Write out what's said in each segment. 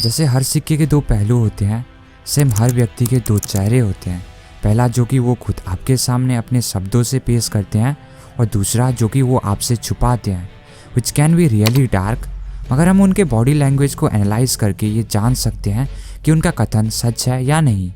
जैसे हर सिक्के के दो पहलू होते हैं, सेम हर व्यक्ति के दो चेहरे होते हैं। पहला जो कि वो खुद आपके सामने अपने शब्दों से पेश करते हैं और दूसरा जो कि वो आपसे छुपाते हैं, which can be really dark. मगर हम उनके बॉडी लैंग्वेज को एनालाइज करके ये जान सकते हैं कि उनका कथन सच है या नहीं।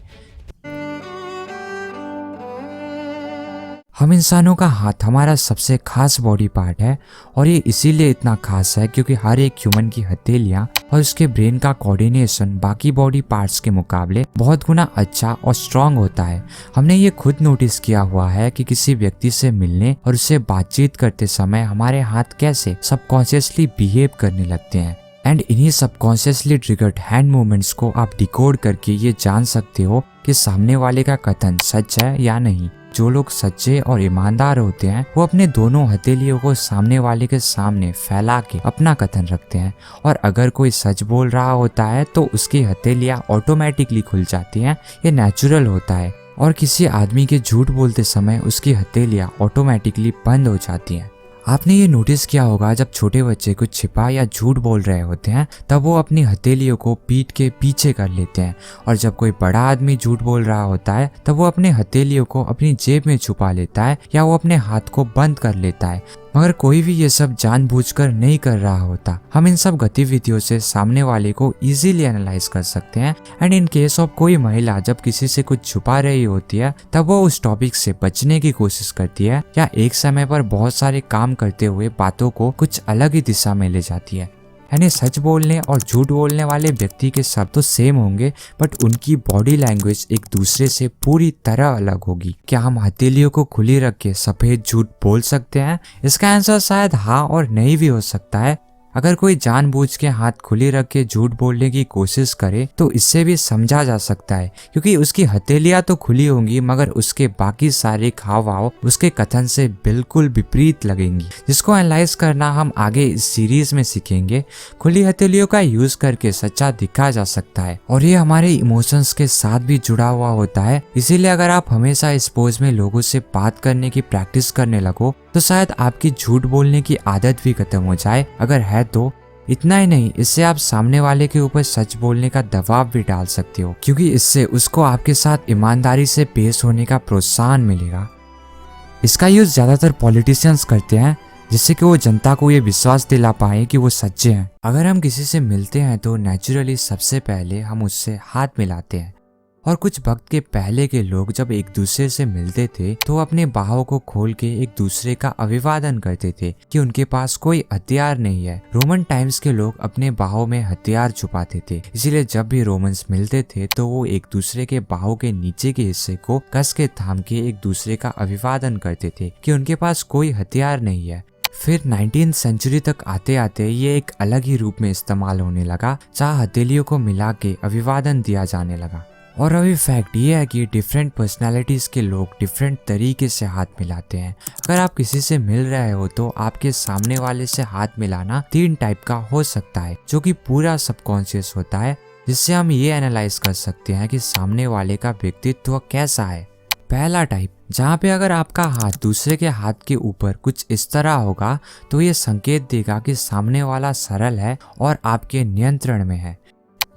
हम इंसानों का हाथ हमारा सबसे खास बॉडी पार्ट है और ये इसीलिए इतना खास है क्योंकि हर एक ह्यूमन की हथेलियां और उसके ब्रेन का कोऑर्डिनेशन बाकी बॉडी पार्ट्स के मुकाबले बहुत गुना अच्छा और स्ट्रांग होता है। हमने ये खुद नोटिस किया हुआ है कि किसी व्यक्ति से मिलने और उससे बातचीत करते समय हमारे हाथ कैसे सबकॉन्शियसली बिहेव करने लगते हैं। एंड इन्हीं सबकॉन्शियसली ट्रिगर्ड हैंड मूवमेंट्स को आप डिकोड करके ये जान सकते हो कि सामने वाले का कथन सच है या नहीं। जो लोग सच्चे और ईमानदार होते हैं वो अपने दोनों हथेलियों को सामने वाले के सामने फैला के अपना कथन रखते हैं, और अगर कोई सच बोल रहा होता है तो उसकी हथेलियां ऑटोमेटिकली खुल जाती हैं। ये नेचुरल होता है। और किसी आदमी के झूठ बोलते समय उसकी हथेलियां ऑटोमेटिकली बंद हो जाती हैं। आपने ये नोटिस किया होगा, जब छोटे बच्चे कुछ छिपा या झूठ बोल रहे होते हैं तब वो अपनी हथेलियों को पीठ के पीछे कर लेते हैं, और जब कोई बड़ा आदमी झूठ बोल रहा होता है तब वो अपने हथेलियों को अपनी जेब में छुपा लेता है या वो अपने हाथ को बंद कर लेता है। मगर कोई भी ये सब जानबूझकर नहीं कर रहा होता। हम इन सब गतिविधियों से सामने वाले को इजीली एनालाइज कर सकते हैं। एंड इन केस ऑफ कोई महिला जब किसी से कुछ छुपा रही होती है तब वो उस टॉपिक से बचने की कोशिश करती है या एक समय पर बहुत सारे काम करते हुए बातों को कुछ अलग ही दिशा में ले जाती है। यानी सच बोलने और झूठ बोलने वाले व्यक्ति के शब्द तो सेम होंगे बट उनकी बॉडी लैंग्वेज एक दूसरे से पूरी तरह अलग होगी। क्या हम हथेलियों को खुली रख के सफेद झूठ बोल सकते हैं? इसका आंसर शायद हाँ और नहीं भी हो सकता है। अगर कोई जानबूझ के हाथ खुली रख के झूठ बोलने की कोशिश करे तो इससे भी समझा जा सकता है, क्योंकि उसकी हथेलियां तो खुली होंगी मगर उसके बाकी सारे हाव भाव उसके कथन से बिल्कुल विपरीत लगेंगी, जिसको एनालाइज करना हम आगे इस सीरीज में सीखेंगे। खुली हथेलियों का यूज करके सच्चा दिखा जा सकता है और ये हमारे इमोशंस के साथ भी जुड़ा हुआ होता है। इसीलिए अगर आप हमेशा इस पोज में लोगों से बात करने की प्रैक्टिस करने लगो तो शायद आपकी झूठ बोलने की आदत भी खत्म हो जाए। अगर है तो इतना ही नहीं, इससे आप सामने वाले के ऊपर सच बोलने का दबाव भी डाल सकते हो, क्योंकि इससे उसको आपके साथ ईमानदारी से पेश होने का प्रोत्साहन मिलेगा। इसका यूज ज्यादातर पॉलिटिशियंस करते हैं जिससे कि वो जनता को ये विश्वास दिला पाए कि वो सच्चे हैं। अगर हम किसी से मिलते हैं तो नेचुरली सबसे पहले हम उससे हाथ मिलाते हैं, और कुछ वक्त के पहले के लोग जब एक दूसरे से मिलते थे तो अपने बाहों को खोल के एक दूसरे का अभिवादन करते थे कि उनके पास कोई हथियार नहीं है। रोमन टाइम्स के लोग अपने बाहों में हथियार छुपाते थे, इसीलिए जब भी रोमन्स मिलते थे तो वो एक दूसरे के बाहों के नीचे के हिस्से को कस के थाम के एक दूसरे का अभिवादन करते थे कि उनके पास कोई हथियार नहीं है। फिर 19वीं सेंचुरी तक आते आते ये एक अलग ही रूप में इस्तेमाल होने लगा, जहाँ हथेलियों को मिला के अभिवादन दिया जाने लगा। और अभी फैक्ट ये है कि डिफरेंट पर्सनालिटीज के लोग डिफरेंट तरीके से हाथ मिलाते हैं। अगर आप किसी से मिल रहे हो तो आपके सामने वाले से हाथ मिलाना 3 टाइप का हो सकता है, जो कि पूरा सबकॉन्शियस होता है, जिससे हम ये एनालाइज कर सकते हैं कि सामने वाले का व्यक्तित्व कैसा है। पहला टाइप, जहाँ पे अगर आपका हाथ दूसरे के हाथ के ऊपर कुछ इस तरह होगा तो ये संकेत देगा कि सामने वाला सरल है और आपके नियंत्रण में है।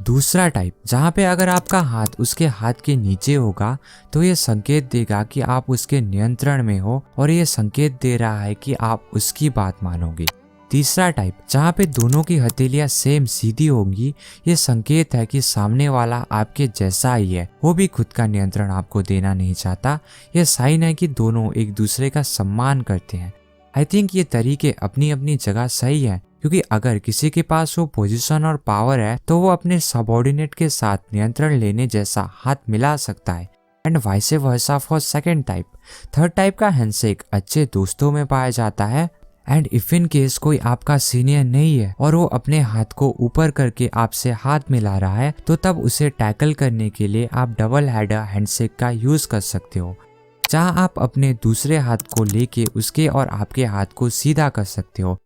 दूसरा टाइप, जहाँ पे अगर आपका हाथ उसके हाथ के नीचे होगा तो ये संकेत देगा कि आप उसके नियंत्रण में हो और ये संकेत दे रहा है कि आप उसकी बात मानोगे। तीसरा टाइप, जहाँ पे दोनों की हथेलियां सेम सीधी होंगी, ये संकेत है कि सामने वाला आपके जैसा ही है, वो भी खुद का नियंत्रण आपको देना नहीं चाहता। यह साइन है कि दोनों एक दूसरे का सम्मान करते हैं। आई थिंक ये तरीके अपनी अपनी जगह सही है, क्योंकि अगर किसी के पास वो पोजीशन और पावर है तो वो अपने सबऑर्डिनेट के साथ नियंत्रण लेने जैसा हाथ मिला सकता है। And vice versa for second type. Third type का हैंडशेक अच्छे दोस्तों में पाया जाता है। एंड इफ इन केस कोई आपका सीनियर नहीं है और वो अपने हाथ को ऊपर करके आपसे हाथ मिला रहा है तो तब उसे टैकल करने के लिए आप डबल हेडर हैंडशेक का यूज कर सकते हो, जहां आप अपने दूसरे हाथ को लेके उसके और आपके हाथ को सीधा कर सकते हो।